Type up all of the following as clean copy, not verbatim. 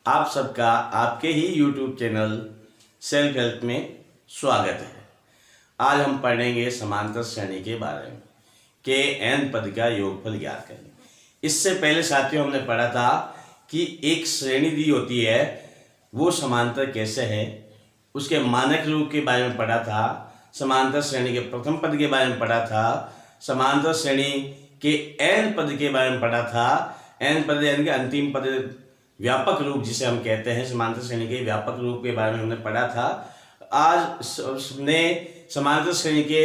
आप सबका आपके ही YouTube चैनल सेल्फ हेल्प में स्वागत है। आज हम पढ़ेंगे समांतर श्रेणी के बारे में कि n पद का योगफल ज्ञात करें। इससे पहले साथियों हमने पढ़ा था कि एक श्रेणी दी होती है वो समांतर कैसे है, उसके मानक रूप के बारे में पढ़ा था, समांतर श्रेणी के प्रथम पद के बारे में पढ़ा था, समांतर श्रेणी के n पद के बारे में पढ़ा था। n पद यानी कि अंतिम पद, व्यापक रूप जिसे हम कहते हैं, समांतर श्रेणी के व्यापक रूप के बारे में हमने पढ़ा था। आज हमने समांतर श्रेणी के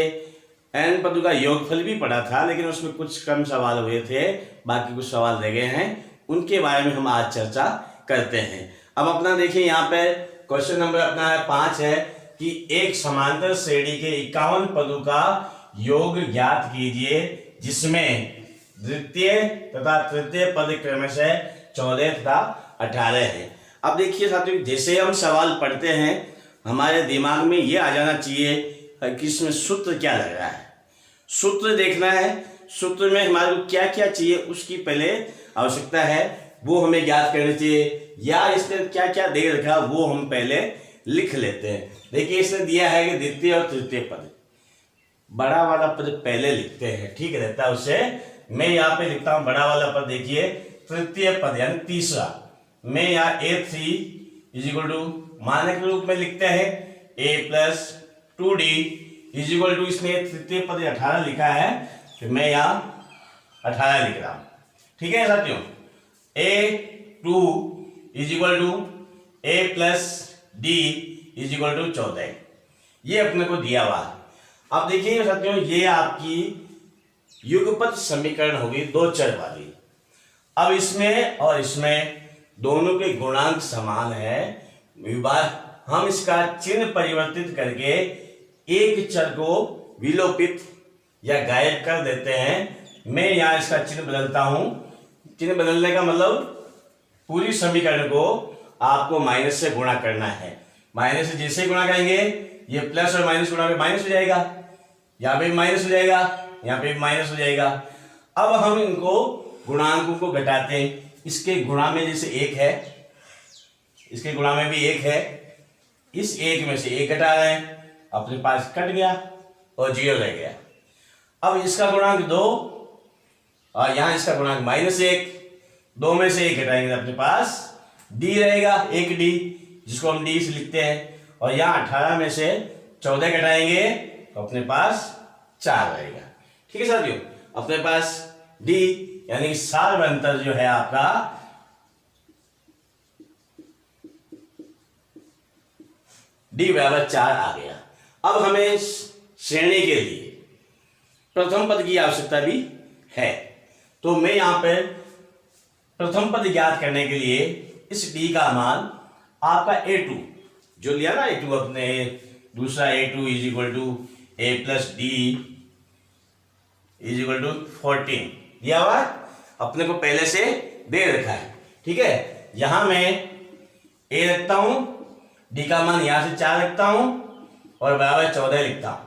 n पदों का योगफल भी पढ़ा था, लेकिन उसमें कुछ कम सवाल हुए थे, बाकी कुछ सवाल रह गए हैं, उनके बारे में हम आज चर्चा करते हैं। अब अपना देखिए, यहाँ पे क्वेश्चन नंबर अपना है 5 है कि एक समांतर श्रेणी के 51 पदों का योग ज्ञात कीजिए जिसमें द्वितीय तथा तृतीय पद क्रमशः 14 तथा 18 है। अब देखिए साथियों, जैसे हम सवाल पढ़ते हैं हमारे दिमाग में ये आ जाना चाहिए कि इसमें सूत्र क्या लग रहा है, सूत्र देखना है। सूत्र में हमारे को क्या क्या चाहिए उसकी पहले आवश्यकता है, वो हमें ज्ञात करनी चाहिए, या इसने क्या क्या दे रखा वो हम पहले लिख लेते हैं। देखिए इसने दिया है कि द्वितीय और तृतीय पद, बड़ा वाला पद पहले लिखते हैं, ठीक रहता है। उससे मैं यहाँ पे लिखता हूँ बड़ा वाला पद। देखिए तृतीय पद यानी तीसरा, मैं यहाँ a3 = मानक रूप में लिखते हैं a + 2d = इसने तृतीय पद 18 लिखा है, तो मैं यहाँ 18 लिख रहा हूँ, ठीक है साथियों। a2 = a + d = 14, ये अपने को दिया हुआ है। अब देखिए साथियों, ये आपकी युगपत समीकरण होगी दो चर वाली। अब इसमें और इसमें दोनों के गुणांक समान है, विभाग हम इसका चिन्ह परिवर्तित करके एक चर को विलोपित या गायब कर देते हैं। मैं यहाँ इसका चिन्ह बदलता हूं। चिन्ह बदलने का मतलब पूरी समीकरण को आपको माइनस से गुणा करना है। माइनस से जैसे गुणा करेंगे ये प्लस और माइनस गुणा माइनस हो जाएगा, यहाँ पे माइनस हो जाएगा, यहाँ पे माइनस हो जाएगा। अब हम इनको गुणांकों को घटाते हैं। इसके गुणा में जैसे 1 है, इसके गुणा में भी 1 है, इस 1 में से 1 घटा रहे हैं, अपने पास कट गया और 0 रह गया। अब इसका गुणांक 2 और यहाँ इसका गुणांक -1, 2 में से 1 घटाएंगे अपने पास d रहेगा, 1d, जिसको हम d से लिखते हैं। और यहाँ 18 में से 14 घटाएंगे तो अपने पास 4 रहेगा, ठीक है साथियों। अपने पास d यानी सार्वंतर जो है आपका d = 4 आ गया। अब हमें श्रेणी के लिए प्रथम पद की आवश्यकता भी है, तो मैं यहां पर प्रथम पद ज्ञात करने के लिए इस d का मान आपका a2 जो लिया ना, a2 अपने दूसरा a2 = a + d = 14 दिया हुआ, अपने को पहले से दे रखा है, ठीक है। यहां मैं a रखता हूं, d का मान यहां से 4 रखता हूं और बराबर 14 लिखता हूं।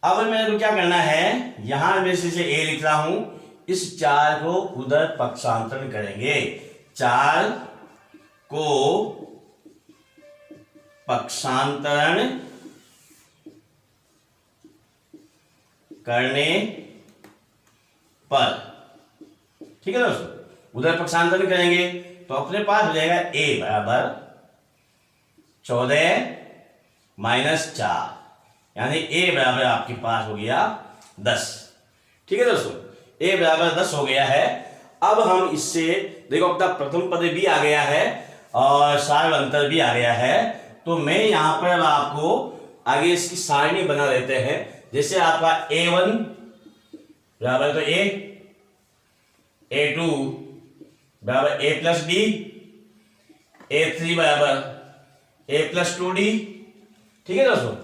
अब मेरे को क्या करना है, यहां में से a लिख रहा हूं, इस 4 को उधर पक्षांतरण करेंगे। 4 को पक्षांतरण करने पर, ठीक है दोस्तों, उधर पक्षांतरण करेंगे तो अपने पास हो जाएगा a = 14 - 4, यानी a = आपके पास हो गया 10, ठीक है दोस्तों। a = 10 हो गया है। अब हम इससे देखो अपना प्रथम पद भी आ गया है और सार्वंतर भी आ गया है, तो मैं यहां पर आपको आगे इसकी सारणी बना देते हैं। जैसे आपका a1 बराबर तो a, a2 बराबर a + d, a3 बराबर a + 2d, ठीक है दोस्तों।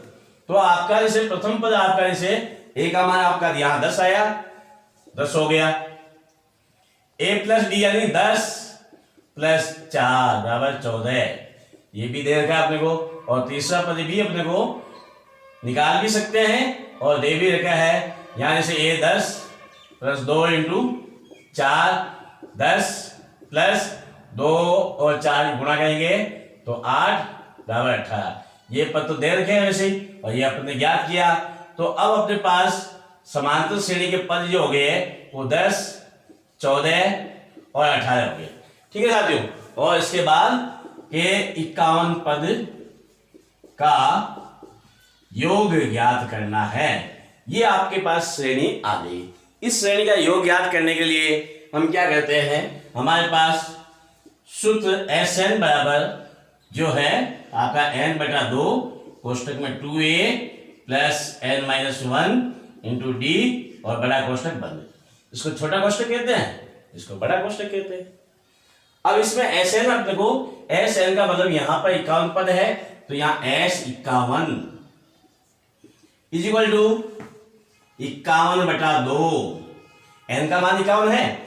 तो आपका जैसे प्रथम पद आपका जैसे a का मान आपका यहाँ 10 आया, 10 हो गया। a + d यानी 10 + 4 बराबर 14, ये भी दे रखा है अपने को। और तीसरा पद भी अपने को निकाल भी सकते हैं और दे भी रखा है, यहाँ से a 10 + 2 × 4 10 + 2 और 4 गुणा करेंगे तो 8 बराबर 18। ये पद तो दे रखे हैं वैसे ही, और ये अपने ज्ञात किया। तो अब अपने पास समांतर श्रेणी के पद जो हो गए वो 10, 14 और 18 हो गए। ठीक है साथियों, और इसके बाद के 51 पद का योग ज्ञात करना है। ये आपके पास श्रेणी आ गई। इस श्रेणी का योग ज्ञात करने के लिए हम क्या करते हैं, हमारे पास सूत्र Sn बराबर जो है आपका n/2 कोष्टक में 2a plus n-1 into D और बड़ा कोष्टक बंद। इसको छोटा कोष्टक कहते हैं, इसको बड़ा कोष्टक कहते हैं। अब इसमें Sn, अब देखो Sn का मतलब यहां पर 51 पद है, तो यहां S51 is equal to 51/2, n का मान 51 है,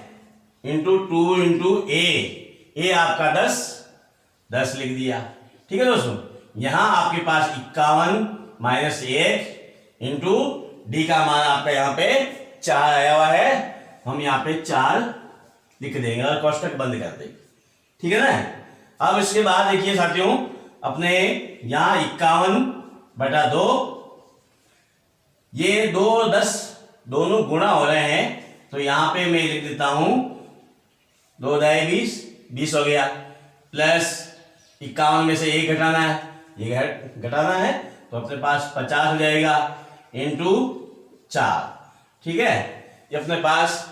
इंटू 2 इंटू ए आपका 10 लिख दिया। ठीक है दोस्तों, यहां आपके पास 51 माइनस 1 इंटू डी का मान आपका यहाँ पे 4 आया हुआ है, हम यहाँ पे 4 लिख देंगे और कोष्टक बंद कर देंगे। ठीक है ना। अब इसके बाद देखिए साथियों, अपने यहां 51/2, ये 2 और 10 दोनों गुणा हो रहे हैं, तो यहां पे मैं लिख देता हूं 2 दाई 20 हो गया, प्लस 51 में से 1 घटाना है, ये घटाना है, तो अपने पास 50 हो जाएगा इंटू 4। ठीक है, ये अपने पास।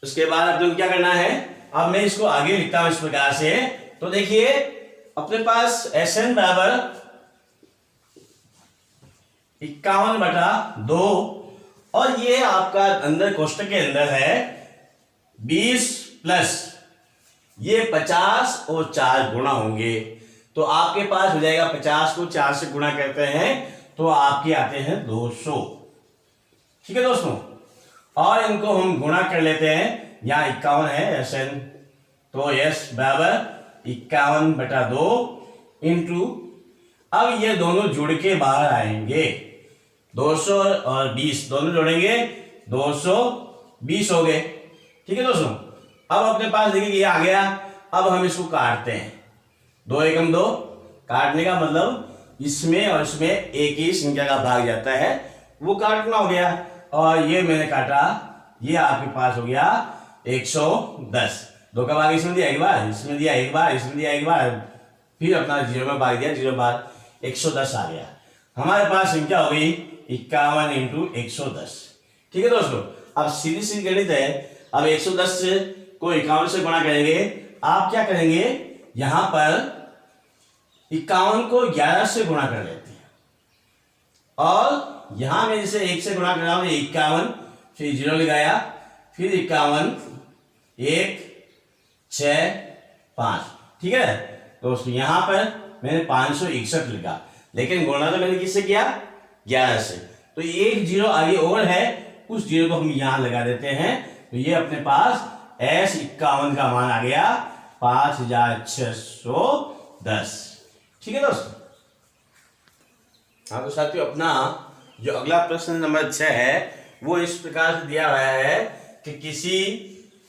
उसके बाद अपने को क्या करना है, अब मैं इसको आगे लिखता हूं इस प्रकार से। तो देखिए अपने पास Sn बराबर 51/2, और ये आपका अंदर कोष्टक के अंदर है 20 प्लस ये 50 और 4 गुणा होंगे, तो आपके पास हो जाएगा 50 को 4 से गुणा करते हैं तो आपके आते हैं 200। ठीक है दोस्तों, और इनको हम गुणा कर लेते हैं। यहाँ 51 है Sn, तो S बराबर 51/2 इंटू, अब ये दोनों जुड़ के बाहर आएंगे, 200 और 20 दोनों जोड़ेंगे 220 हो गए। ठीक है दोस्तों, अब अपने पास देखिए ये आ गया। अब हम इसको काटते हैं, 2 एकम 2, काटने का मतलब इसमें और इसमें एक ही संख्या का भाग जाता है, वो काटना हो गया। और ये मैंने काटा, ये आपके पास हो गया 110। 2 का भाग इसमें दिया एक बार, इसमें दिया एक बार, इसमें दिया एक बार, फिर अपना 0 में भाग दिया, 0 बार 110 आ गया। हमारे पास संख्या हो गई 51 इंटू 110। ठीक है दोस्तों, अब सीधी सी गणित है। अब 110 को 51 से गुणा करेंगे, आप क्या करेंगे, यहां पर 51 को 11 से गुणा कर लेते हैं, और यहां मैं जैसे 1 से गुणा कर रहा हूं, 51 फिर 0 लगाया, फिर 51 1 6 5। ठीक है दोस्तों, यहां पर मैंने 561 लिखा, लेकिन गुणा तो मैंने किससे किया, 11 से, तो एक 0 आगे और है, उस 0 को हम यहां लगा देते हैं, तो ये अपने पास S51 का मान आ गया 5610। ठीक है दोस्तों। हाँ तो साथियों, अपना जो अगला प्रश्न नंबर 6 है वो इस प्रकार से दिया हुआ है कि किसी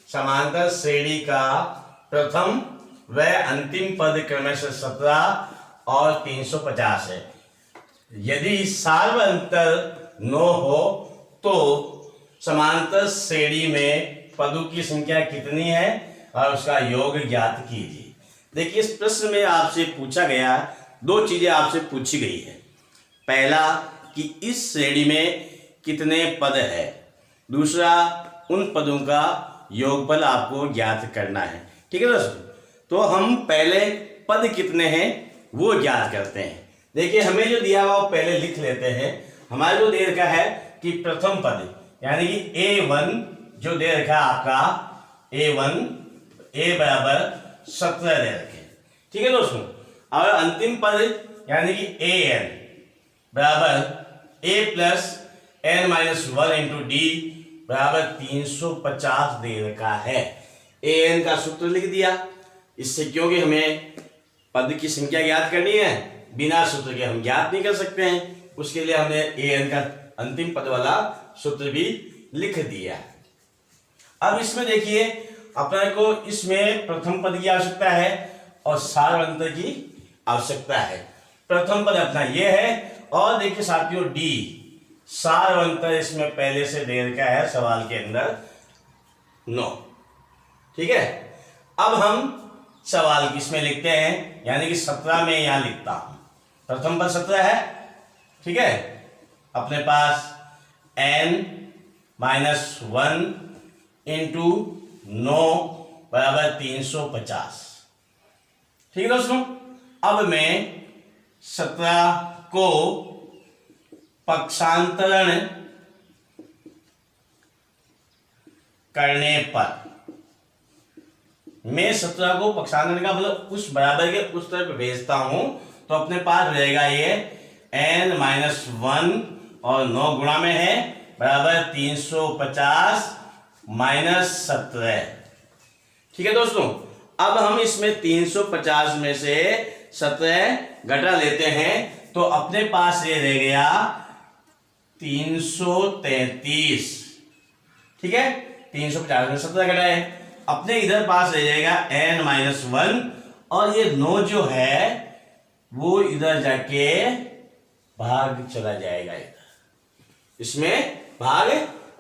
समांतर श्रेणी का प्रथम व अंतिम पद क्रमशः 17 और 350 है। यदि सार्वअंतर 9 हो तो समांतर श्रेणी में पदों की संख्या कितनी है और उसका योग ज्ञात कीजिए। देखिए, इस प्रश्न में आपसे पूछा गया, 2 चीजें आपसे पूछी गई है। पहला कि इस श्रेणी में कितने पद है, दूसरा उन पदों का योगफल आपको ज्ञात करना है। ठीक है दोस्तों, तो हम पहले पद कितने हैं वो ज्ञात करते हैं। देखिए, हमें जो दिया हुआ वो पहले लिख लेते हैं। हमारे जो दे रखा है कि प्रथम पद यानी कि A1 जो दे रखा है आपका A1, A बराबर 17 दे रखे। ठीक है दोस्तों, और अंतिम पद यानी कि AN बराबर A plus n-1 into D बराबर 350 दे रखा है। AN का सूत्र लिख दिया इससे, क्योंकि हमें पद की संख्या ज्ञात करनी है, बिना सूत्र के हम ज्ञात नहीं कर सकते हैं, उसके लिए हमने AN का अंतिम पद वाला सूत्र भी लिख दिया। अब इसमें देखिए अपने को इसमें प्रथम पद की आवश्यकता है और सारवंतर की आवश्यकता है। प्रथम पद अपना ये है और देखिए साथियों डी सारवंतर इसमें पहले से दे रखा है सवाल के अंदर 9। ठीक है, अब हम सवाल किसमें लिखते हैं, यानी कि 17 में यहां लिखता हूं। प्रथम पद 17 है। ठीक है, अपने पास n-1 इंटू 9 बराबर 350। ठीक है दोस्तों, अब मैं 17 को पक्षांतरण करने पर मैं 17 को पक्षांतरण का मतलब उस बराबर के उस तरफ भेजता हूं तो अपने पास रहेगा ये n-1 और 9 गुणा में है बराबर 350 माइनस 17। ठीक है दोस्तों, अब हम इसमें 350 में से 17 घटा लेते हैं तो अपने पास ये रह गया 333। ठीक है, 350 में 17 घटाए अपने इधर पास रह जाएगा n-1 और ये 9 जो है वो इधर जाके भाग चला जाएगा, इधर इसमें भाग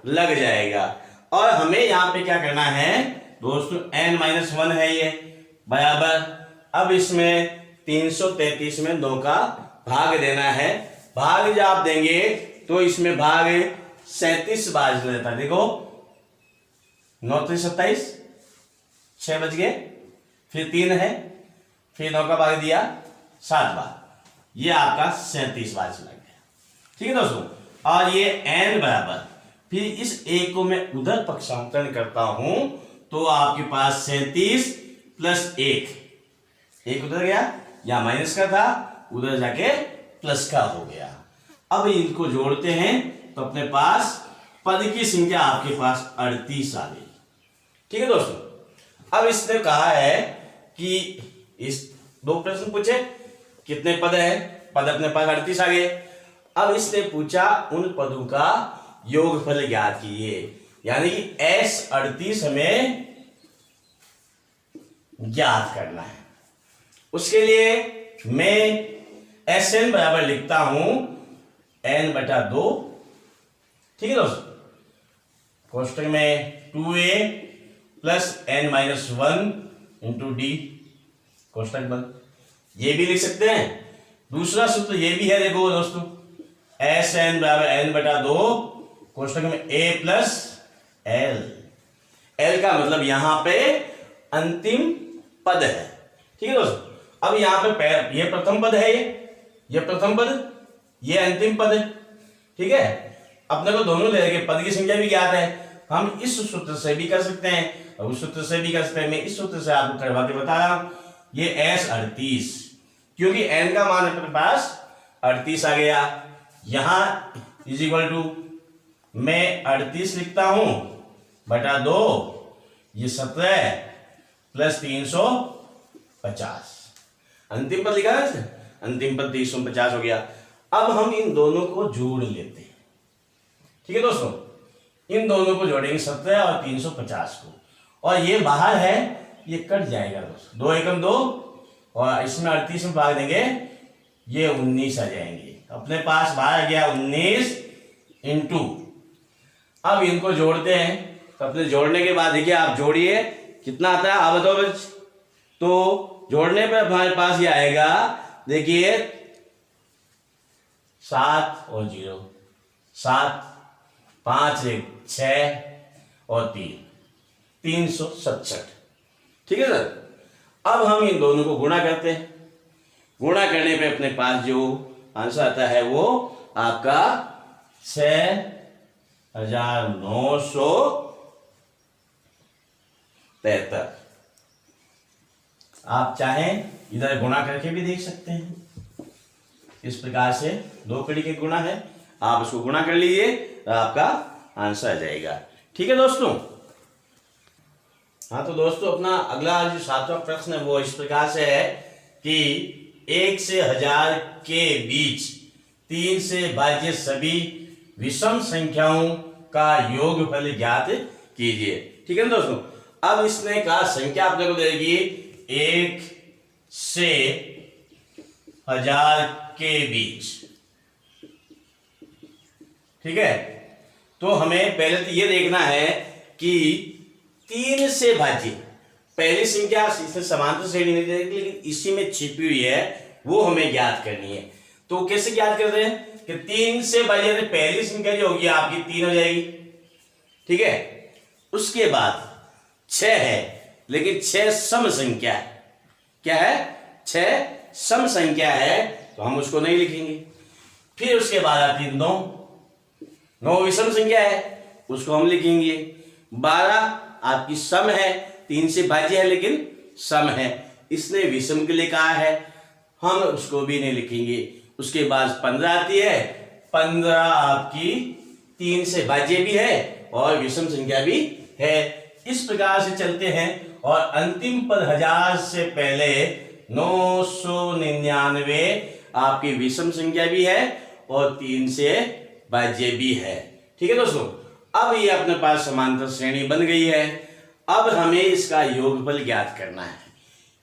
लग जाएगा। और हमें यहां पे क्या करना है दोस्तों, n-1 है ये बराबर, अब इसमें 333 में 2 का भाग देना है। भाग जब आप देंगे तो इसमें भाग 37 बार रहता है। देखो 9 3 27, 6 बच गए, फिर 3 है, फिर 9 का भाग दिया 7 बार, ये आपका 37 बार चला गया। ठीक है दोस्तों, और ये n बराबर फिर इस एक को मैं उधर पक्षांतरण करता हूं तो आपके पास 37 प्लस 1 उधर गया, या माइनस का था उधर जाके प्लस का हो गया। अब इनको जोड़ते हैं तो अपने पास पद की संख्या आपके पास 38 आ गई। ठीक है दोस्तों, अब इसने कहा है कि इस 2 प्रश्न पूछे कितने पद है, पद अपने पास 38 आ गए। अब इसने पूछा उन पदों का योगफल ज्ञात कीजिए, यानी कि S38 हमें ज्ञात करना है। उसके लिए मैं Sn बराबर लिखता हूं n/2। ठीक है दोस्तों, कोष्टक में 2a plus n-1 into D कोष्टक बंद, ये भी लिख सकते हैं। दूसरा सूत्र ये भी है, देखो दोस्तों Sn बराबर n/2 कोष्टक में a प्लस l का मतलब यहां पे अंतिम पद है। ठीक है दोस्तों, अब यहां पे ये प्रथम पद है, ये प्रथम पद, ये अंतिम पद है। ठीक है, अपने को दोनों ले के पद की संख्या भी ज्ञात है, हम इस सूत्र से भी कर सकते हैं और उस सूत्र से भी कर सकते हैं। मैं इस सूत्र से आपको करवा के बता रहा हूं, ये S38 क्योंकि n का मान अपने पास 38 आ गया, यहां इज इक्वल टू मैं 38 लिखता हूं बटा 2, ये 17 प्लस 350, अंतिम पद लिखा है, अंतिम पद 350 हो गया। अब हम इन दोनों को जोड़ लेते हैं। ठीक है दोस्तों, इन दोनों को जोड़ेंगे 17 और 350 को, और ये बाहर है ये कट जाएगा दोस्तों, 2 एकम 2 और इसमें 38 में भाग देंगे ये 19 आ जाएंगे। अपने पास बाहर आ गया 19 इंटू, अब इनको जोड़ते हैं तो अपने जोड़ने के बाद देखिए आप जोड़िए कितना आता है आप बताओ बच्चे, तो जोड़ने पे हमारे पास ये आएगा, देखिए 7 और 0, 7 5 1 6 और 3 367। ठीक है सर, अब हम इन दोनों को गुणा करते हैं। गुणा करने पे अपने पास जो आंसर आता है वो आपका 6973। आप चाहें इधर गुणा करके भी देख सकते हैं, इस प्रकार से 2 कड़ी के गुणा है, आप उसको गुणा कर लीजिए तो आपका आंसर आ जाएगा। ठीक है दोस्तों, हाँ तो दोस्तों अपना अगला जो 7वां प्रश्न है वो इस प्रकार से है कि 1 से 1000 के बीच 3 से भाज्य सभी विषम संख्याओं का योगफल ज्ञात कीजिए। ठीक है ना दोस्तों, अब इसने कहा संख्या अपने को देगी 1 से 1000 के बीच। ठीक है, तो हमें पहले तो ये देखना है कि 3 से भाज्य, पहली संख्या इसमें समांतर श्रेणी नहीं देगी लेकिन इसी में छिपी हुई है, वो हमें ज्ञात करनी है। तो कैसे ज्ञात करते हैं कि 3 से भाज्य, पहली संख्या जो होगी आपकी 3 हो जाएगी। ठीक है, उसके बाद 6 है लेकिन 6 सम संख्या है। क्या है? 6 सम संख्या है, तो हम उसको नहीं लिखेंगे। फिर उसके बाद आती है 9 विषम संख्या है, उसको हम लिखेंगे। 12 आपकी सम है, 3 से भाज्य है लेकिन सम है, इसने विषम के लिए कहा है, हम उसको भी नहीं लिखेंगे। उसके बाद 15 आती है, 15 आपकी 3 से भाज्य भी है और विषम संख्या भी है। इस प्रकार से चलते हैं और अंतिम पद 1000 से पहले 999 आपकी विषम संख्या भी है और 3 से भाज्य भी है। ठीक है दोस्तों, अब ये अपने पास समांतर श्रेणी बन गई है। अब हमें इसका योगफल ज्ञात करना है।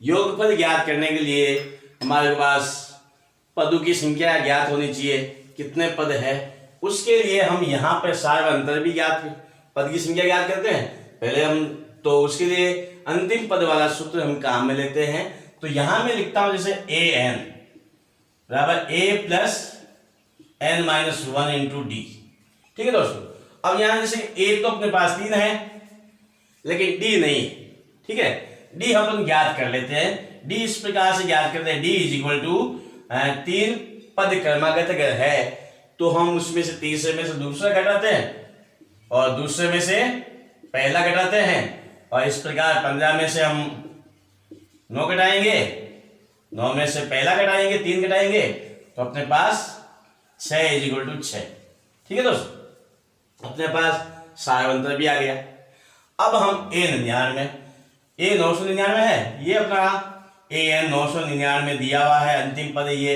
योगफल ज्ञात करने के लिए हमारे पास पदों की संख्या ज्ञात होनी चाहिए, कितने पद है। उसके लिए हम यहाँ पर सार्वंतर भी ज्ञात, पद की संख्या ज्ञात करते हैं पहले हम, तो उसके लिए अंतिम पद वाला सूत्र हम काम में लेते हैं। तो यहां मैं लिखता हूं जैसे an बराबर a plus n minus 1 into डी। ठीक है दोस्तों, अब यहां जैसे a तो अपने पास 3 है लेकिन d नहीं। ठीक है, d हम ज्ञात कर लेते हैं। d इस प्रकार से ज्ञात करते हैं, d इज इक्वल टू 3 पद क्रमागत अगर है तो हम उसमें से तीसरे में से दूसरा घटाते हैं और दूसरे में से पहला घटाते हैं, और इस प्रकार 15 में से हम 9 घटाएंगे, 9 में से पहला घटाएंगे, 3 घटाएंगे, तो अपने पास 6 इज इक्वल टू 6। ठीक है दोस्तों, अपने पास सार्वंतर भी आ गया। अब हम A 999 है, ये अपना an 999 दिया हुआ है, अंतिम पद ये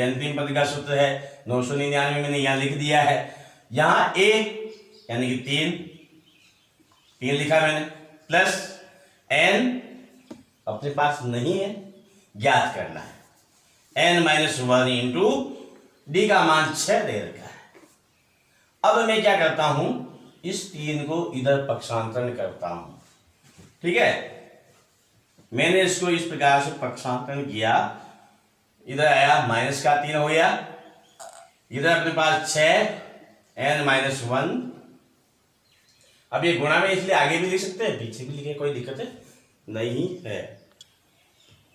अंतिम पद का सूत्र है। 999 मैंने यहाँ लिख दिया है। यहाँ a यानी कि 3 लिखा मैंने, प्लस n अपने पास नहीं है, ज्ञात करना है, n माइनस 1 इंटू डी का मान 6 दे रखा है। अब मैं क्या करता हूं, इस 3 को इधर पक्षांतरण करता हूं। ठीक है, मैंने इसको इस प्रकार से पक्षांतरण किया, इधर आया माइनस का 3 हो गया, इधर अपने पास 6 n माइनस 1। अब ये गुणा में इसलिए आगे भी लिख सकते हैं, पीछे भी लिखे, कोई दिक्कत है नहीं है।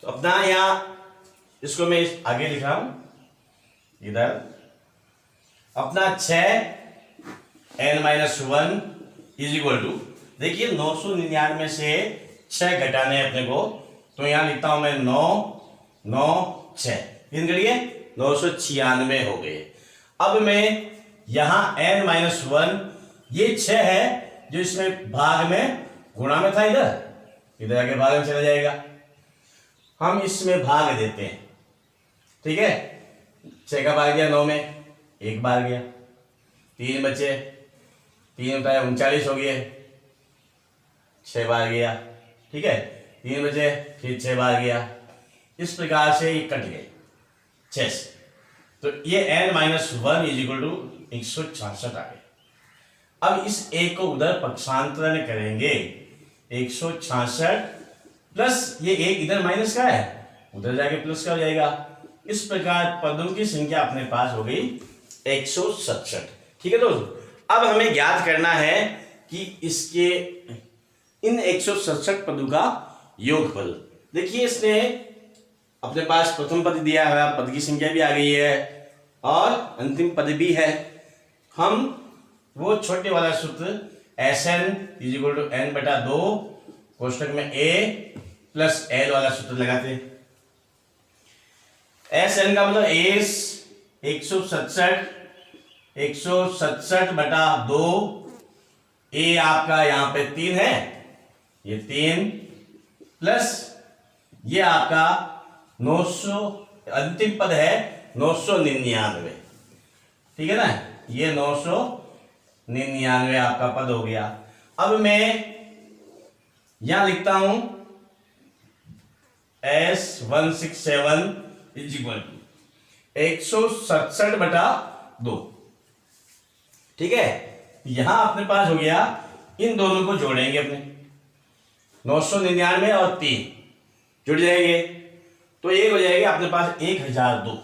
तो अपना यहाँ इसको मैं आगे लिख रहा हूं, इधर अपना 6 n minus 1 is equal to, देखिए 999 से 6 घटाने हैं अपने को, तो यहां लिखता हूं मैं 9 9 6, तीन करिए 996 हो गए। अब मैं यहां n माइनस 1, ये 6 है जो इसमें भाग में गुणा में था, इधर आके भाग में चला जाएगा, हम इसमें भाग देते हैं। ठीक है, 6 का भाग दिया 9 में, 1 बार गया, 3 बचे, 3 होता है 39 हो गए, 6 बार गया। ठीक है, 3 बचे, फिर 6 बार गया, इस प्रकार से ये कट गए 6 से। तो ये n minus 1 is equal to 166 आ गए। अब इस एक को उधर पक्षांतरण करेंगे, 166 प्लस ये एक इधर माइनस का है, उधर जाके प्लस का हो जाएगा। इस प्रकार पदों की संख्या अपने पास हो गई 167। ठीक है दोस्तों, अब हमें ज्ञात करना है कि इसके इन 167 पदों का योगफल। देखिए इसने अपने पास प्रथम पद दिया है, पद की संख्या भी आ गई है और अंतिम पद भी है। हम वो छोटे वाला सूत्र Sn is equal to n बटा 2 कोष्टक में a प्लस l वाला सूत्र लगाते हैं। Sn का मतलब एस 167 बटा 2, a आपका यहाँ पे 3 है, ये 3 प्लस ये आपका 900, अंतिम पद है 999। ठीक है ना, ये 999 आपका पद हो गया। अब मैं यहां लिखता हूं S167 इज इक्वल टू 167/2। ठीक है, यहां अपने पास हो गया, इन दोनों को जोड़ेंगे अपने 999 और 3 जुड़ जाएंगे तो एक हो जाएगी अपने पास 1002।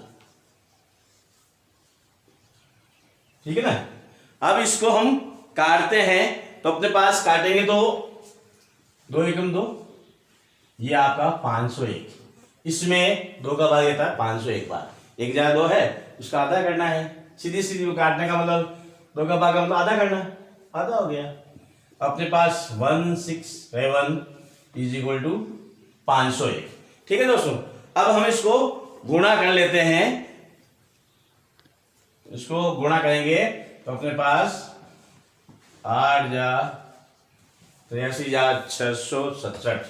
ठीक है ना। अब इसको हम काटते हैं तो अपने पास काटेंगे तो 2 एकम 2, ये आपका 501, इसमें 2 का भाग देता है 501 बार, 1002 है उसका आधा करना है, सीधी सीधी काटने का मतलब 2 का भाग का मतलब आधा करना है, आधा हो गया। अपने पास 167 इज इक्वल टू 501। ठीक है दोस्तों, अब हम इसको गुणा कर लेते हैं, इसको गुणा करेंगे तो अपने पास 8,83,667,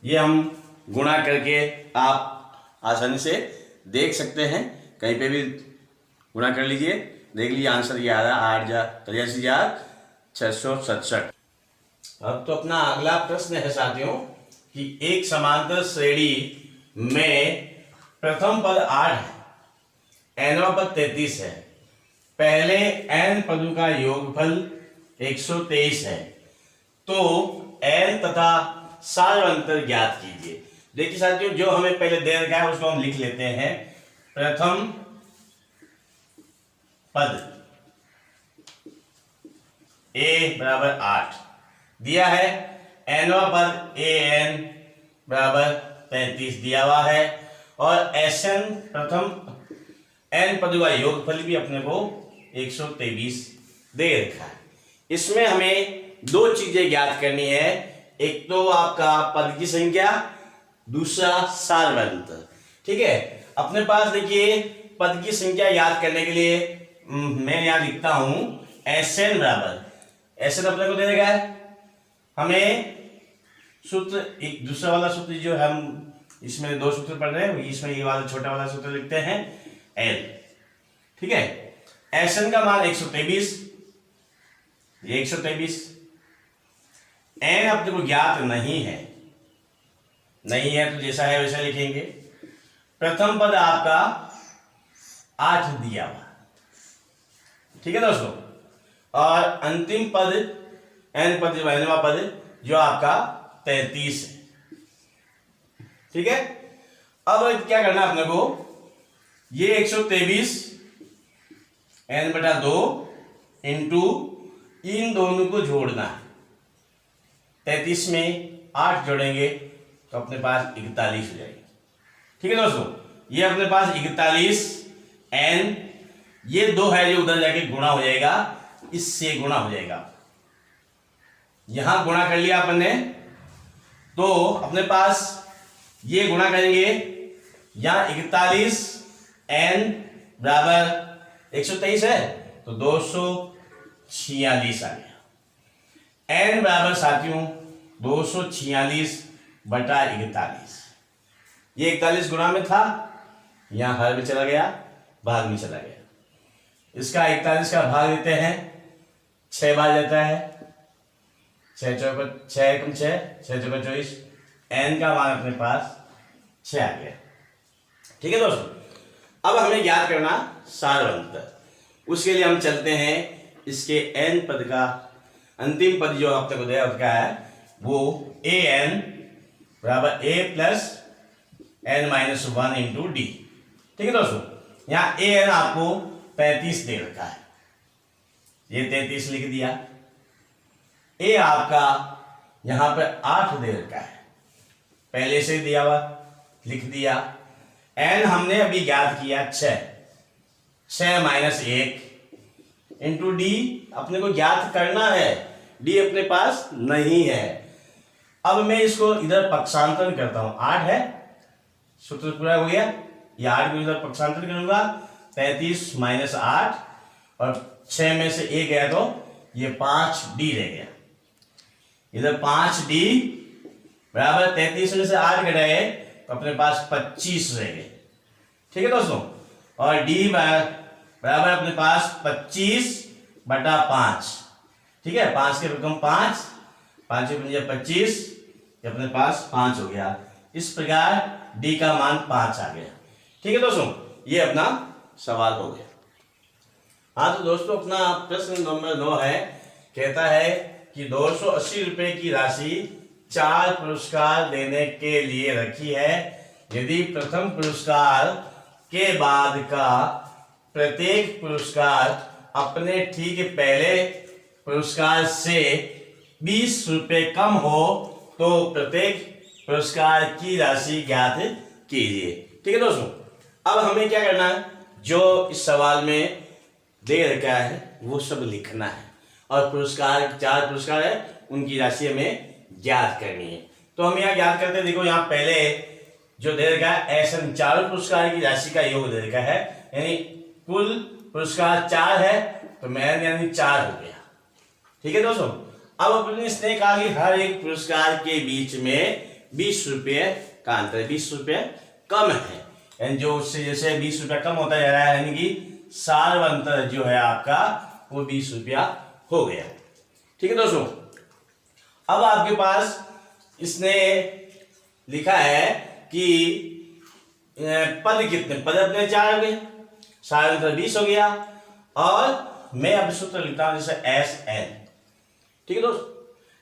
ये हम गुणा करके आप आसानी से देख सकते हैं, कहीं पे भी गुणा कर लीजिए, देख लीजिए आंसर ये आ रहा है 8,83,667। अब तो अपना अगला प्रश्न है साथियों कि एक समांतर श्रेणी में प्रथम पद 8 है, nवां पद 33 है, पहले n पदों का योगफल 123 है, तो n तथा सार्वंतर ज्ञात कीजिए। देखिए साथियों, जो हमें पहले दे रखा है उसको हम लिख लेते हैं। प्रथम पद a बराबर 8 दिया है, nवां पद an बराबर 33 दिया हुआ है, और Sn प्रथम n पदों का योगफल भी अपने को 123 दे रखा है। इसमें हमें 2 चीजें ज्ञात करनी है, एक तो आपका पद की संख्या, दूसरा सार्वंतर। ठीक है, अपने पास देखिए पद की संख्या याद करने के लिए मैं यहां लिखता हूं Sn बराबर, Sn अपने को दे देगा है, हमें सूत्र एक दूसरा वाला सूत्र जो हम इसमें 2 सूत्र पढ़ रहे हैं, इसमें ये वाला छोटा वाला सूत्र लिखते हैं L। ठीक है, Sn का मान 123, ये 123, n अपने को ज्ञात नहीं है तो जैसा है वैसा लिखेंगे। प्रथम पद आपका 8 दिया हुआ, ठीक है दोस्तों, और अंतिम पद n पद नवा पद जो आपका 33 है। ठीक है, अब क्या करना अपने को, ये 123 n/2 इंटू इन दोनों को जोड़ना है, 33 में 8 जोड़ेंगे तो अपने पास 41 हो जाएगी। ठीक है दोस्तों, ये अपने पास 41 n, ये 2 है जो उधर जाके गुणा हो जाएगा, इससे गुणा हो जाएगा, यहां गुणा कर लिया अपन ने, तो अपने पास ये गुणा करेंगे, यहां 41 n बराबर 123 है तो 246 आ गया। n बराबर साथियों 246/41, ये 41 गुणा में था, यहां हर में चला गया, भाग में चला गया, इसका 41 का भाग देते हैं, 6 बार जाता है, 6 चौका 6 एकम 6, 6 चौका 24, n का मान अपने पास 6 आ गया। ठीक है दोस्तों, अब हमें ज्ञात करना सार्वंतर, उसके लिए हम चलते हैं इसके n पद का अंतिम पद जो आप तक दिया उसका है वो an बराबर a प्लस n-1 इंटू डी। ठीक है दोस्तों, यहाँ an आपको 35 दे रखा है, ये 33 लिख दिया, a आपका यहां पर 8 दे रखा है, पहले से दिया हुआ लिख दिया, n हमने अभी ज्ञात किया 6 - 1 इंटू डी अपने को ज्ञात करना है, डी अपने पास नहीं है। अब मैं इसको इधर पक्षांतरण करता हूं, 8 है, सूत्र पूरा हो गया, ये 8 को इधर पक्षांतरण करूंगा, 33 - 8 और 6 में से 1 गया तो ये 5d रह गया, इधर 5d बराबर 33 में से 8 घटाए तो अपने पास 25 रह गए। ठीक है दोस्तों, और d बराबर अपने पास 25/5, ठीक है, 5 के रकम 5 5 पंजे 25, ये अपने पास 5 हो गया। इस प्रकार डी का मान 5 आ गया। ठीक है दोस्तों, ये अपना सवाल हो गया। हाँ तो दोस्तों, अपना प्रश्न नंबर 9 है, कहता है कि 280 रुपए की राशि 4 पुरस्कार देने के लिए रखी है। यदि प्रथम पुरस्कार के बाद का प्रत्येक पुरस्कार अपने ठीक पहले पुरस्कार से 20 रुपए कम हो तो प्रत्येक पुरस्कार की राशि ज्ञात कीजिए। ठीक है दोस्तों, अब हमें क्या करना है, जो इस सवाल में दे रखा है वो सब लिखना है और पुरस्कार 4 पुरस्कार है उनकी राशि हमें ज्ञात करनी है। तो हम यहाँ ज्ञात करते हैं। देखो यहाँ पहले जो दे रखा है ऐसा 4 पुरस्कार की राशि का योग दे रखा है, यानी कुल पुरस्कार 4 है तो मैन यानी 4 हो गया। ठीक है दोस्तों, अब अपने इसने कहा कि हर एक पुरस्कार के बीच में 20 रुपये का अंतर, 20 रुपये कम है, यानी जो उससे जैसे 20 रुपया कम होता जा रहा है, यानी कि सार अंतर जो है आपका वो 20 रुपया हो गया। ठीक है दोस्तों, अब आपके पास इसने लिखा है कि पद कितने, पद अपने 4 हो गए, सार अंतर 20 हो गया। और मैं अब सूत्र लिखता हूं जैसे एस एन। ठीक है दोस्तों,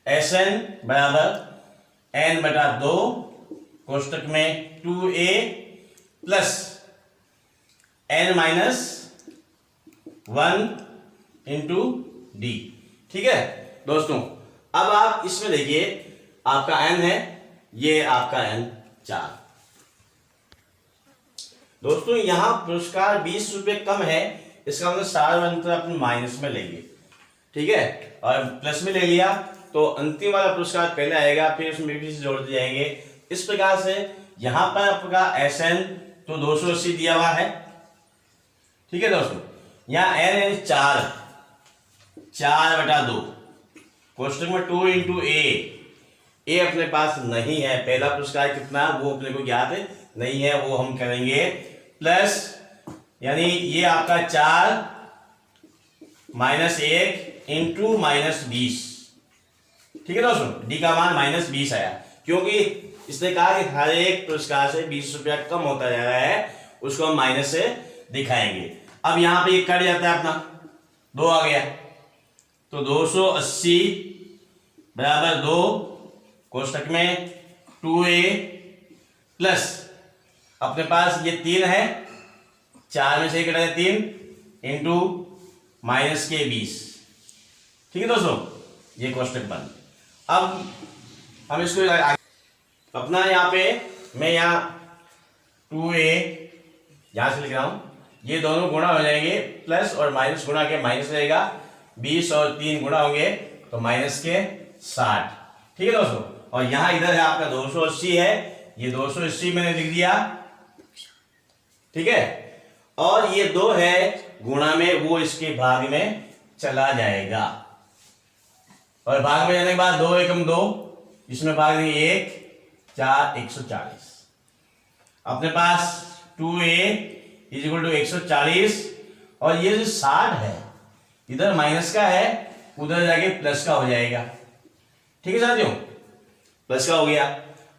एस एन बराबर एन बटा 2 कोष्टक में 2a plus n minus 1 into डी। ठीक है दोस्तों, अब आप इसमें देखिए आपका n है, ये आपका n 4। दोस्तों यहां पुरस्कार 20 रुपए कम है, इसका मतलब सार अंतर अपने माइनस में लेंगे। ठीक है, और प्लस में ले लिया तो अंतिम वाला पुरस्कार पहले आएगा, फिर उसमें भी जोड़ दिए जाएंगे। इस प्रकार से यहां पर आपका एस एन तो 280 दिया हुआ है। ठीक है दोस्तों, यहाँ एन 4 बटा 2 कोष्टक में 2 इंटू ए अपने पास नहीं है, पहला पुरस्कार कितना वो अपने को ज्ञात नहीं है, वो हम करेंगे प्लस, यानी ये आपका 4 माइनस 1 इंटू माइनस 20। ठीक है दोस्तों, डी का मान माइनस 20 आया, क्योंकि इसने कहा कि हर एक पुरस्कार से 20 रुपया कम होता जा रहा है, उसको हम माइनस से दिखाएंगे। अब यहां पे ये कट जाता है, अपना 2 आ गया, तो 280 बराबर 2 कोष्टक में 2a प्लस अपने पास ये 3 है, 4 में से कटा है 3 इंटू माइनस के 20। ठीक है दोस्तों, ये कोष्टक बंद। अब हम इसको अपना यहाँ पे मैं यहाँ 2a यहां से लिख रहा हूं, ये दोनों गुणा हो जाएंगे, प्लस और माइनस गुणा के माइनस रहेगा, 20 और 3 गुणा होंगे तो माइनस के 60। ठीक है दोस्तों, और यहां इधर है आपका 280 है, ये 280 मैंने लिख दिया। ठीक है, और ये 2 है गुणा में, वो इसके भाग में चला जाएगा, और भाग में जाने के बाद 2 एकम 2, इसमें भाग देंगे 1 4 140। अपने पास 2a इज इक्वल टू 140, और ये जो 60 है इधर माइनस का है, उधर जाके प्लस का हो जाएगा। ठीक है साथियों, प्लस का हो गया।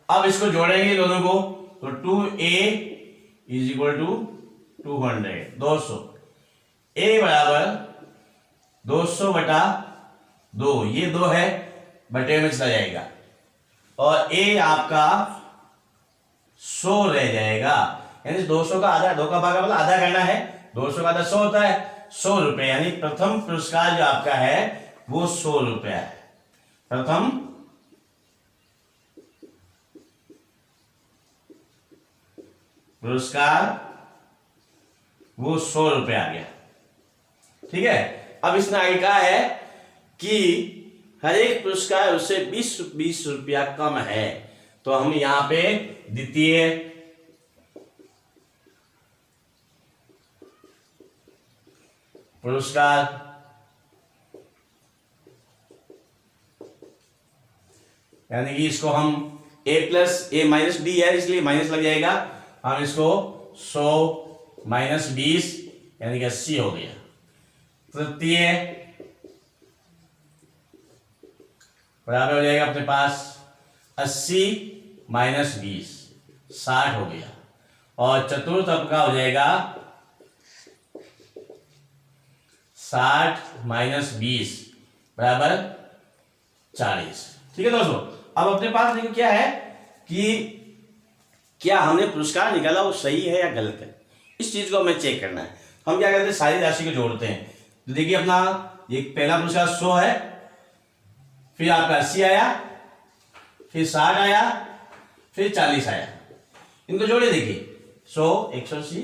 अब इसको जोड़ेंगे दोनों को, तो 2a is equal to 200 200, a बराबर 200 बटा 2, ये 2 है बटे में चला जाएगा, और a आपका 100 रह जाएगा, यानी 200 का आधा, 2 का भाग मतलब आधा करना है, 200 का आधा 100 होता है, 100 रुपए, यानी प्रथम पुरस्कार जो आपका है वो 100 रुपया है। प्रथम पुरस्कार वो 100 रुपये आ गया। ठीक है, अब इसने आगे कहा है कि हर एक पुरस्कार उससे 20 रुपया कम है, तो हम यहां पे द्वितीय पुरस्कार यानी कि इसको हम a plus a minus D है, इसलिए माइनस लग जाएगा, हम इसको 100 माइनस 20 यानी कि 80 हो गया। तृतीय बराबर हो जाएगा अपने पास 80 माइनस 20, 60 हो गया। और चतुर्थ आपका हो जाएगा 60 माइनस 20 बराबर 40। ठीक है दोस्तों, अब अपने पास देखो क्या है कि क्या हमने पुरस्कार निकाला वो सही है या गलत है, इस चीज को हमें चेक करना है। हम क्या करते हैं, सारी राशि को जोड़ते हैं। तो देखिए अपना ये पहला पुरस्कार 100 है, फिर आपका 80 आया, फिर 60 आया, फिर 40 आया। इनको जोड़े देखिए, 100 180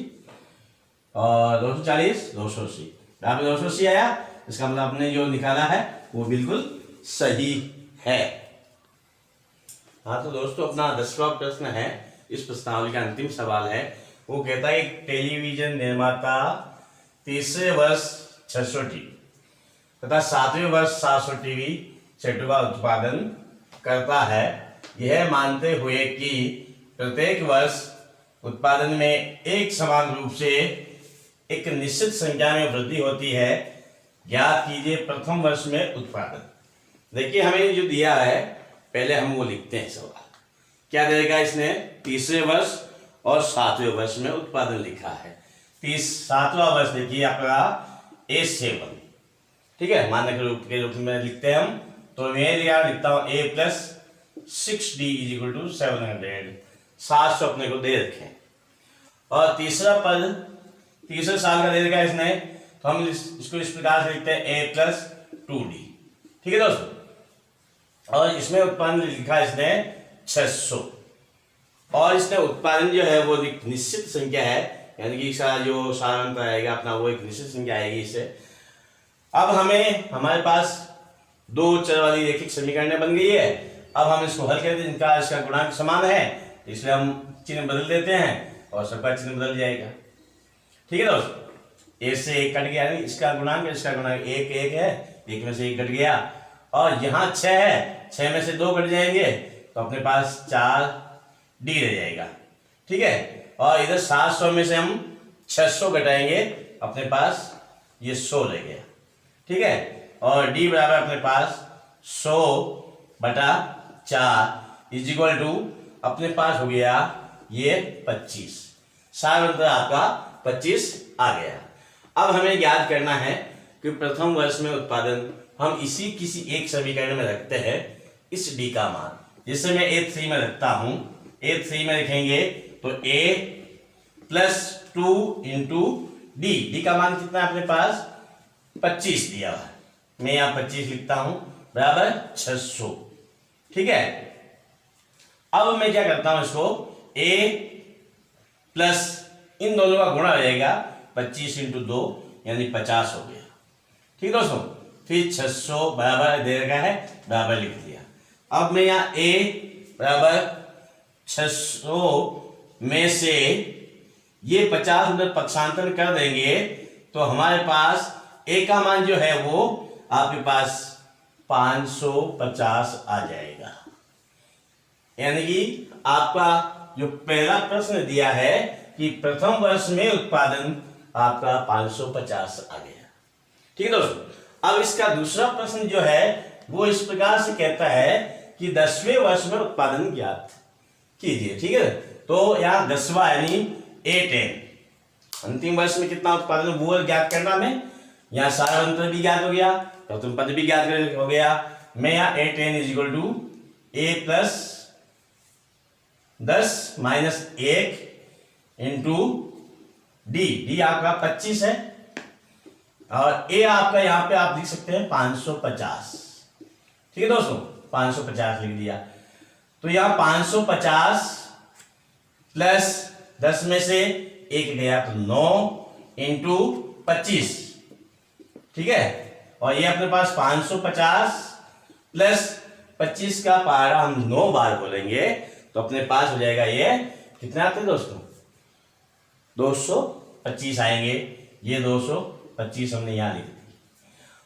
और 240 280, यहाँ पे 280 आया। इसका मतलब आपने जो निकाला है वो बिल्कुल सही है। हाँ तो दोस्तों, अपना 10वां प्रश्न है, इस प्रश्नावली का अंतिम सवाल है। वो कहता है एक टेलीविजन निर्माता तीसरे वर्ष 600 टीवी तथा 7वें वर्ष 700 टीवी सेटों का उत्पादन करता है, यह मानते हुए कि प्रत्येक वर्ष उत्पादन में एक समान रूप से एक निश्चित संख्या में वृद्धि होती है, ज्ञात कीजिए प्रथम वर्ष में उत्पादन। देखिए हमें जो दिया है, पहले हम वो लिखते हैं सवाल। क्या देगा इसने, तीसरे वर्ष और 7वें वर्ष में उत्पादन लिखा है। 7वां वर्ष देखिए आपका A7, ठीक है, मानक के रूप में लिखते हैं हम। तो मैं यहाँ लिखता हूँ A + 6D = 700, 700 अपने को दे रखें। और तीसरा पद तीसरे साल का दे देगा इसने, तो हम इसको इस प्रकार से लिखते हैं A + 2D। ठीक है दोस्तों, और इसमें उत्पादन लिखा है इसने 600, और इसने उत्पादन जो है वो एक निश्चित संख्या है, यानी कि इसका जो सारांश आएगा अपना वो एक निश्चित संख्या आएगी इसे। अब हमें हमारे पास दो चर वाली रैखिक समीकरण बन गई है। अब हम इसको हल करते हैं, इनका इसका गुणांक समान है, इसलिए हम चिन्ह बदल देते हैं और सबका चिन्ह बदल जाएगा। ठीक है दोस्तों, एक से एक कट गया, इसका गुणांक एक एक है, एक में से एक कट गया, और यहाँ 6 है, 6 में से 2 कट जाएंगे, तो अपने पास 4D रह जाएगा। ठीक है, और इधर 700 में से हम 600 घटाएंगे, अपने पास ये 100 रह गया। ठीक है, और D बराबर अपने पास 100/4 = अपने पास हो गया ये 25। सार अंतर आपका 25 आ गया। अब हमें याद करना है कि प्रथम वर्ष में उत्पादन हम इसी किसी एक समीकरण में रखते हैं इस D का मान। जिससे मैं A3 में रखता हूं, A3 में लिखेंगे तो A + 2 × D का मान कितना है अपने पास 25 दिया हुआ है, मैं यहाँ 25 लिखता हूं बराबर 600। ठीक है, अब मैं क्या करता हूं, इसको A प्लस इन दोनों का गुणा हो जाएगा, 25 × 2 यानी 50 हो गया। ठीक है दोस्तों, फिर 600 बराबर दे रखा है, बराबर लिख दिया। अब मैं यहाँ A बराबर 600 में से ये 50 उधर पक्षांतर कर देंगे, तो हमारे पास A का मान जो है वो आपके पास 550 आ जाएगा। यानी कि आपका जो पहला प्रश्न दिया है कि प्रथम वर्ष में उत्पादन आपका 550 आ गया। ठीक है दोस्तों, अब इसका दूसरा प्रश्न जो है वो इस प्रकार से कहता है कि 10वें वर्ष में उत्पादन ज्ञात कीजिए। ठीक है, तो यहाँ 10वां यानी A10, अंतिम वर्ष में कितना उत्पादन वो ज्ञात करना में, यहाँ सारा अंतर भी ज्ञात हो गया, प्रथम पद भी ज्ञात हो गया। मैं यहाँ A10 = A + 10 - 1 × D आपका 25 है, और A आपका यहाँ पे आप लिख सकते हैं 550। ठीक है दोस्तों, 550 लिख दिया। तो यहाँ 550 प्लस 10 में से 1 गया तो 9 × 25। ठीक है, और ये अपने पास 550 प्लस 25 का पारा हम 9 बार बोलेंगे, तो अपने पास हो जाएगा ये कितने आते हैं दोस्तों, 225 आएंगे। ये 225 हमने यहाँ लिख दिया,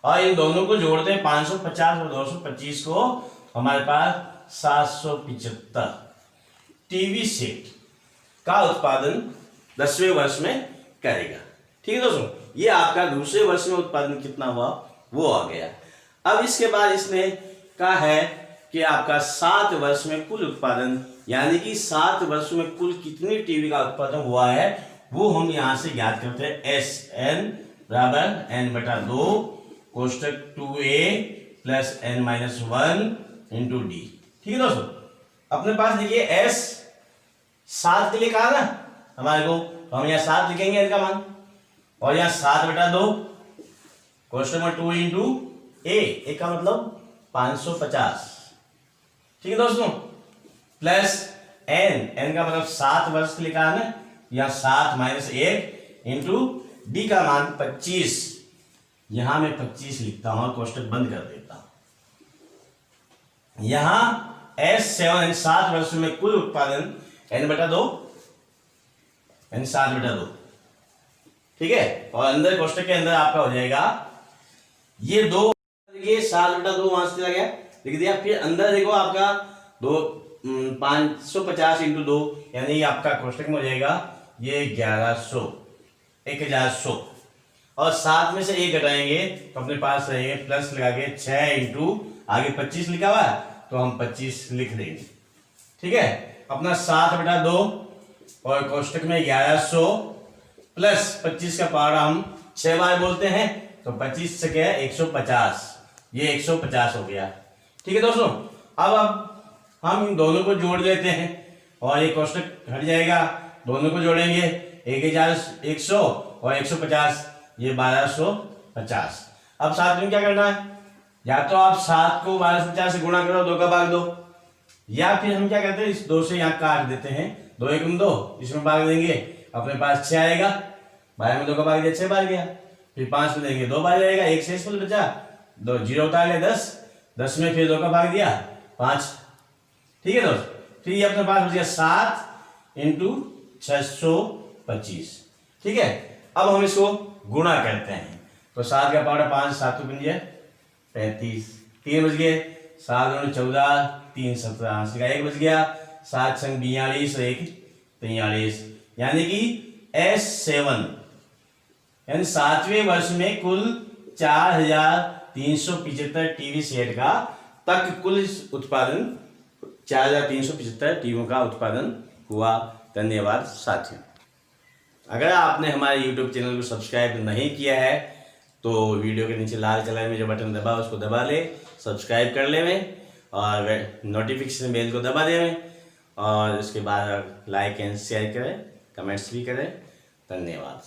और इन दोनों को जोड़ते हैं 550 और 225 को, हमारे पास 775 टीवी सेट का उत्पादन 10वें वर्ष में करेगा। ठीक है दोस्तों, ये आपका दूसरे वर्ष में उत्पादन कितना हुआ वो आ गया। अब इसके बाद इसने कहा है कि आपका 7 वर्ष में कुल उत्पादन, यानी कि 7 वर्ष में कुल कितनी टीवी का उत्पादन हुआ है, वो हम यहाँ से ज्ञात करते हैं। एस एन बराबर एन बटा 2 कोष्टक 2a plus n minus 1 into डी। ठीक है दोस्तों, अपने पास देखिए एस 7 के लिए कहा ना हमारे को, तो हम यहाँ 7 लिखेंगे इनका मान, और यहाँ 7 बटा 2 कोष्टक में 2 इंटू ए का मतलब 550। ठीक है दोस्तों, प्लस एन का मतलब 7 वर्ष के लिए कहा है ना, यहाँ 7 माइनस 1 इंटू डी का मान 25। यहां मैं 25 लिखता हूं, कोष्टक बंद कर देता हूं। यहां S7 7 वर्ष में कुल उत्पादन n बटा 2 n 7 बटा 2। ठीक है, और अंदर कोष्टक के अंदर आपका हो जाएगा ये 2, देखिए 7 बटा 2 वहां से चला गया, लिख दिया। फिर अंदर देखो आपका 550 इंटू 2, यानी आपका कोष्टक में हो जाएगा ये 1100 और 7 में से 1 घटाएंगे तो अपने पास रहेंगे प्लस लगा के 6 इंटू आगे 25 लिखा हुआ है, तो हम 25 लिख देंगे। ठीक है, अपना 7 बटा 2 और कोष्टक में 1100 प्लस 25 का पावर हम 6 बार बोलते हैं, तो 25 से क्या है 150, ये 150 हो गया। ठीक है दोस्तों, अब हम इन दोनों को जोड़ देते हैं और ये कोष्टक हट जाएगा, दोनों को जोड़ेंगे 1100 और 150, ये 1250। अब साथ में क्या करना है, या तो आप 7 को 1250 से गुणा करो, 2 का भाग दो, या फिर हम क्या करते हैं इस 2 से यहाँ काट देते हैं, 2 1 2, इसमें भाग देंगे, अपने पास 6 आएगा, 12 में 2 का भाग दिया 6 बार गया, फिर 5 में देंगे 2 बार जाएगा, 1 शेष में बचा, 2 जीरो उतार ले 10, 10 में फिर 2 का भाग दिया 5। ठीक है दोस्त, फिर ये अपने पास हो गया 7 इंटू 625। ठीक है, अब हम इसको गुणा करते हैं, तो 7 का पावर 5, 7 बन गया 35, 3 बच गए, 7 दूनी 14, 3 17, 1 बच गया, 7 संग 42, 1 43, यानी कि S7 यानी 7वें वर्ष में कुल 4375 टीवी सेट का तक कुल उत्पादन 4375 टीवियों का उत्पादन हुआ। धन्यवाद साथियों। अगर आपने हमारे YouTube चैनल को सब्सक्राइब नहीं किया है तो वीडियो के नीचे लाल कलर में जो बटन दबा उसको दबा ले, सब्सक्राइब कर ले में, और नोटिफिकेशन बेल को दबा दे में, और उसके बाद लाइक एंड शेयर करें, कमेंट्स भी करें। धन्यवाद।